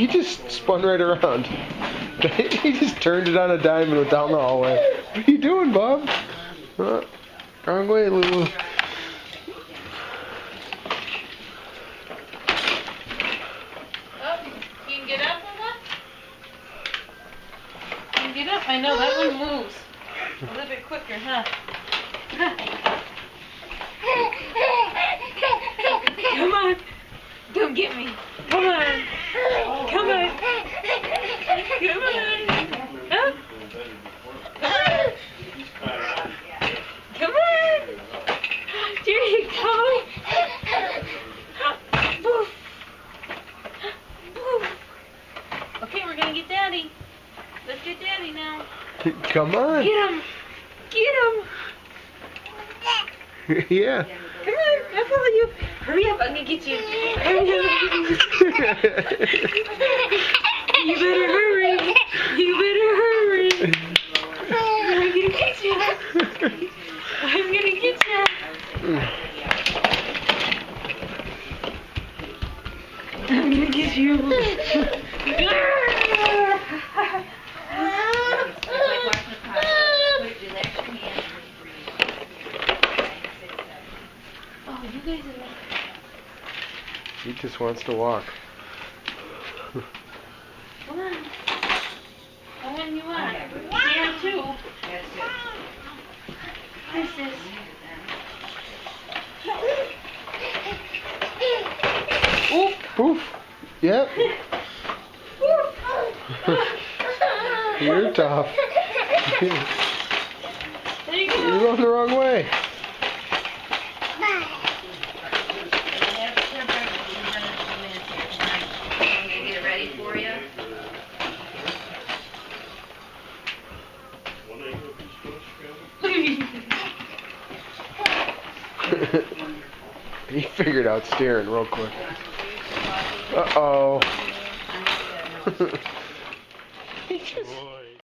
He just spun right around. He just turned it on a dime and went down the hallway. What are you doing, Bob? Wrong way, Lulu. You can get up, Mama? You can get up? I know, that one moves. A little bit quicker, huh? Come on. Come get me. Come on. Come on. Come on. Huh? Come on. There you go. Boof. Boof. Okay, we're going to get Daddy. Let's get Daddy now. Come on. Get him. Get him. Yeah. Come on, I'll follow you. Hurry up, I'm gonna get you. Hurry up. You better hurry. You better hurry. I'm gonna get you. I'm gonna get you. I'm gonna get you. You guys are... He just wants to walk. Come on. How many you want? Yeah, two. This is... Oof. Poof. Yep. You're tough. There you go. You're going the wrong way. For you. He figured out steering real quick. Uh-oh. He just...